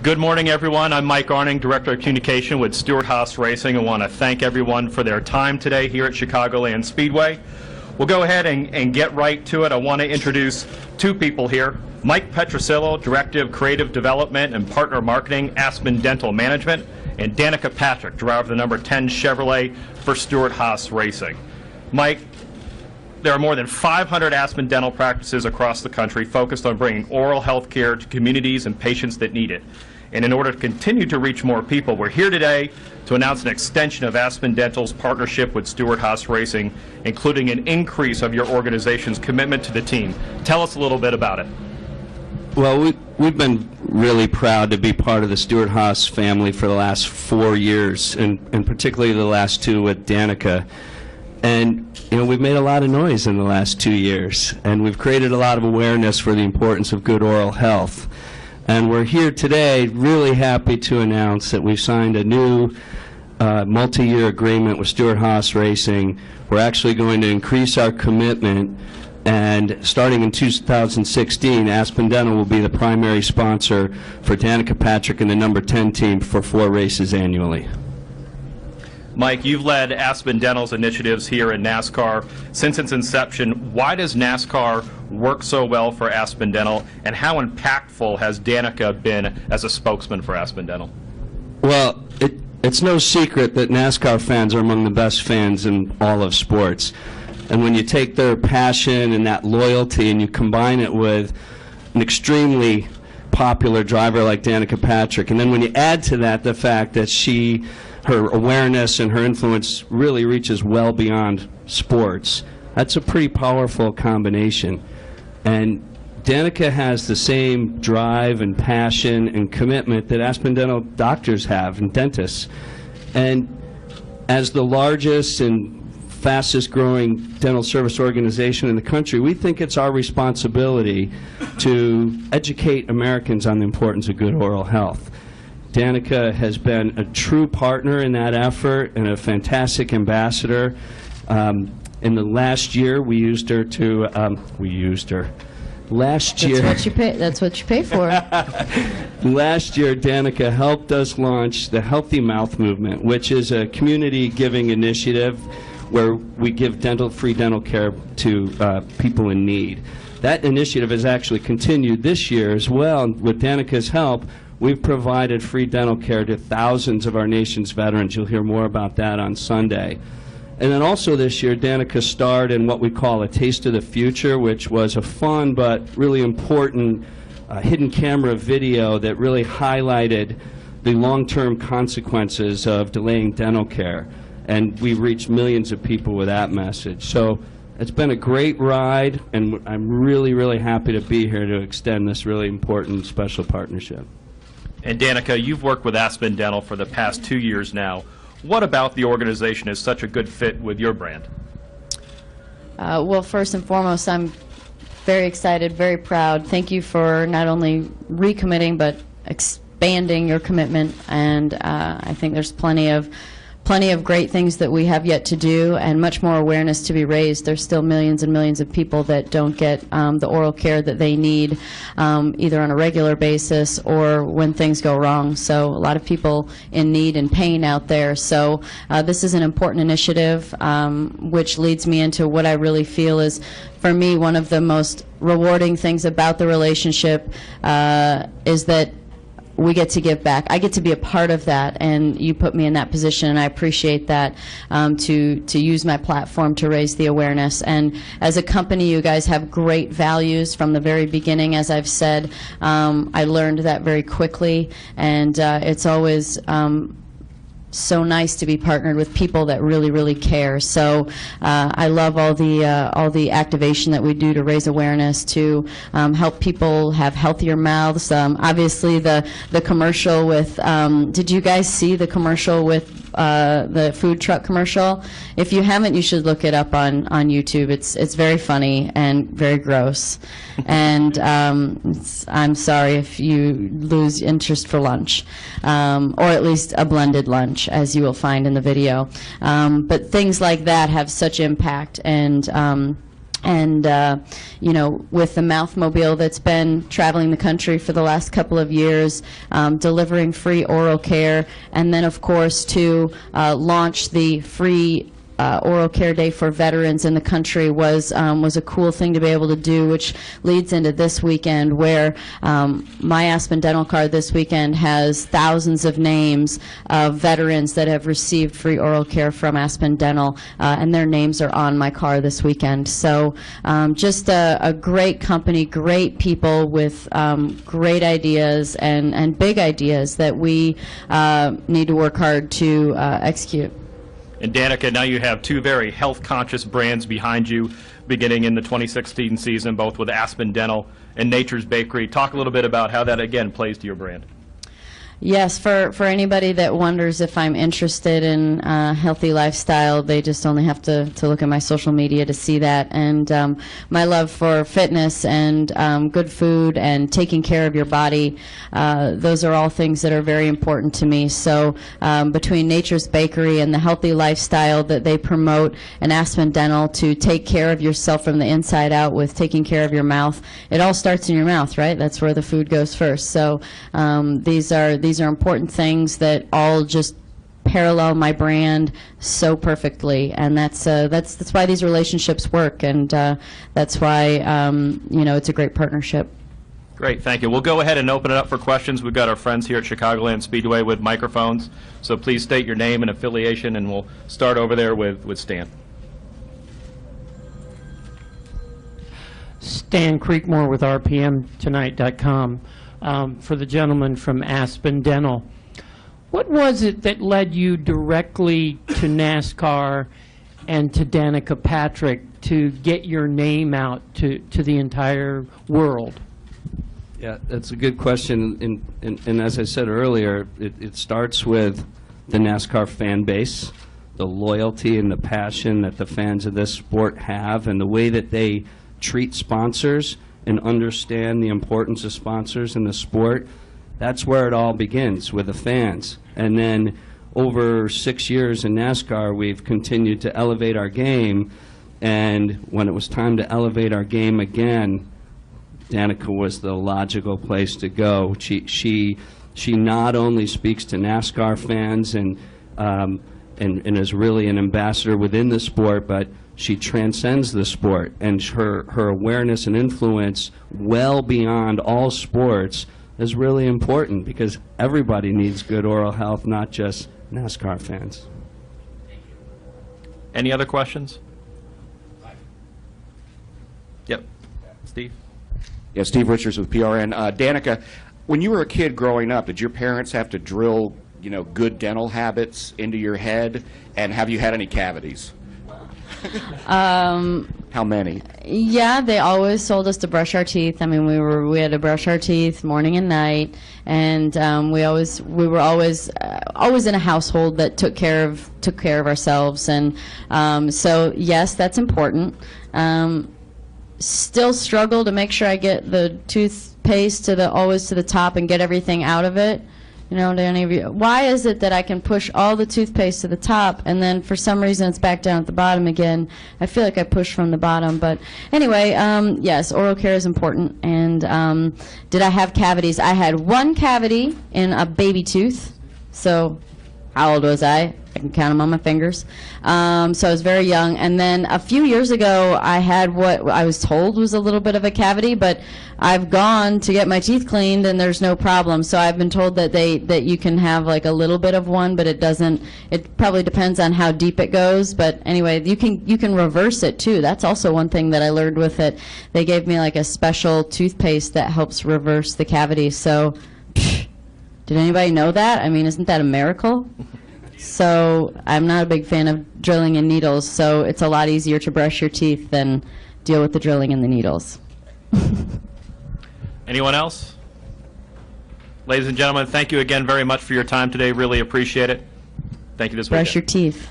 Good morning, everyone. I'm Mike Arning, Director of Communication with Stewart-Haas Racing. I want to thank everyone for their time today here at Chicagoland Speedway. We'll go ahead and get right to it. I want to introduce two people here. Mike Petrosillo, Director of Creative Development and Partner Marketing, Aspen Dental Management, and Danica Patrick, driver of the number 10 Chevrolet for Stewart-Haas Racing. Mike, there are more than 500 Aspen dental practices across the country focused on bringing oral health care to communities and patients that need it. And in order to continue to reach more people, we're here today to announce an extension of Aspen Dental's partnership with Stewart-Haas Racing, including an increase of your organization's commitment to the team. Tell us a little bit about it. Well, we've been really proud to be part of the Stewart-Haas family for the last 4 years, and particularly the last 2 with Danica. And, you know, we've made a lot of noise in the last 2 years, and we've created a lot of awareness for the importance of good oral health. And we're here today really happy to announce that we've signed a new multi-year agreement with Stewart-Haas Racing. We're actually going to increase our commitment, and starting in 2016, Aspen Dental will be the primary sponsor for Danica Patrick and the number 10 team for 4 races annually. Mike, you've led Aspen Dental's initiatives here in NASCAR since its inception. Why does NASCAR work so well for Aspen Dental, and how impactful has Danica been as a spokesman for Aspen Dental? Well, it's no secret that NASCAR fans are among the best fans in all of sports. And when you take their passion and that loyalty and you combine it with an extremely popular driver like Danica Patrick, and then when you add to that the fact that her awareness and her influence really reaches well beyond sports, that's a pretty powerful combination. And Danica has the same drive and passion and commitment that Aspen Dental doctors have and dentists. And as the largest and fastest growing dental service organization in the country, we think it's our responsibility to educate Americans on the importance of good oral health. Danica has been a true partner in that effort and a fantastic ambassador. In the last year, we used her to, Last year... That's what you pay for. Last year, Danica helped us launch the Healthy Mouth Movement, which is a community giving initiative where we give free dental care to people in need. That initiative has actually continued this year as well. With Danica's help, we've provided free dental care to thousands of our nation's veterans. You'll hear more about that on Sunday. And then also this year, Danica starred in what we call a Taste of the Future, which was a fun but really important hidden camera video that really highlighted the long-term consequences of delaying dental care. And we've reached millions of people with that message. So it's been a great ride, and I'm really, really happy to be here to extend this really important special partnership. And Danica, you've worked with Aspen Dental for the past 2 years now. What about the organization is such a good fit with your brand? Well, first and foremost, I'm very excited, very proud. Thank you for not only recommitting but expanding your commitment. And I think there's plenty of great things that we have yet to do, and much more awareness to be raised. There's still millions and millions of people that don't get the oral care that they need, either on a regular basis or when things go wrong. So a lot of people in need and pain out there. So this is an important initiative, which leads me into what I really feel is, for me, one of the most rewarding things about the relationship is that we get to give back. I get to be a part of that, and you put me in that position, and I appreciate that, to use my platform to raise the awareness. And as a company, you guys have great values from the very beginning. As I've said, I learned that very quickly, and it's always so nice to be partnered with people that really, really care. So I love all the activation that we do to raise awareness, to help people have healthier mouths. Obviously, the commercial with, did you guys see the commercial with the food truck commercial? If you haven't, you should look it up on YouTube. It's very funny and very gross. And I'm sorry if you lose interest for lunch, or at least a blended lunch, as you will find in the video. But things like that have such impact, and And, you know, with the mouthmobile that's been traveling the country for the last couple of years, delivering free oral care, and then, of course, to launch the free oral care day for veterans in the country was a cool thing to be able to do, which leads into this weekend, where my Aspen Dental card this weekend has thousands of names of veterans that have received free oral care from Aspen Dental, and their names are on my car this weekend. So just a great company, great people with great ideas and big ideas that we need to work hard to execute. And Danica, now you have two very health-conscious brands behind you beginning in the 2016 season, both with Aspen Dental and Nature's Bakery. Talk a little bit about how that, again, plays to your brand. Yes, for anybody that wonders if I'm interested in healthy lifestyle, they just only have to look at my social media to see that. And my love for fitness and good food and taking care of your body, those are all things that are very important to me. So between Nature's Bakery and the healthy lifestyle that they promote, and Aspen Dental to take care of yourself from the inside out with taking care of your mouth, it all starts in your mouth, right? That's where the food goes first. So these are important things that all just parallel my brand so perfectly, and that's why these relationships work, and that's why you know, it's a great partnership. Great, thank you. We'll go ahead and open it up for questions. We've got our friends here at Chicagoland Speedway with microphones, so please state your name and affiliation, and we'll start over there with Stan. Stan Creekmore with RPMTonight.com. For the gentleman from Aspen Dental, what was it that led you directly to NASCAR and to Danica Patrick to get your name out to the entire world? Yeah, that's a good question. And as I said earlier, it starts with the NASCAR fan base, the loyalty and the passion that the fans of this sport have, and the way that they treat sponsors and understand the importance of sponsors in the sport. That's where it all begins, with the fans. And then over 6 years in NASCAR, we've continued to elevate our game, and when it was time to elevate our game again, Danica was the logical place to go. She not only speaks to NASCAR fans and is really an ambassador within the sport, but she transcends the sport, and her awareness and influence well beyond all sports is really important, because everybody needs good oral health, not just NASCAR fans. Any other questions? Yep. Steve? Yeah, Steve Richards with PRN. Danica, when you were a kid growing up, did your parents have to drill, you know, good dental habits into your head? And have you had any cavities? How many? Yeah, they always told us to brush our teeth. I mean, we had to brush our teeth morning and night, and we were always in a household that took care of ourselves, and so yes, that's important. Still struggle to make sure I get the toothpaste always to the top and get everything out of it. You know, to any of you, why is it that I can push all the toothpaste to the top and then for some reason it's back down at the bottom again? I feel like I push from the bottom. But anyway, yes, oral care is important. And did I have cavities? I had one cavity in a baby tooth. So how old was I? I can count them on my fingers. So I was very young. And then a few years ago, I had what I was told was a little bit of a cavity, but I've gone to get my teeth cleaned and there's no problem. So I've been told that you can have like a little bit of one, but it doesn't. It probably depends on how deep it goes. But anyway, you can reverse it too. That's also one thing that I learned with it. They gave me like a special toothpaste that helps reverse the cavity. So did anybody know that? I mean, isn't that a miracle? So I'm not a big fan of drilling in needles, so it's a lot easier to brush your teeth than deal with the drilling in the needles. Anyone else? Ladies and gentlemen, thank you again very much for your time today. Really appreciate it. Thank you this weekend. Brush your teeth.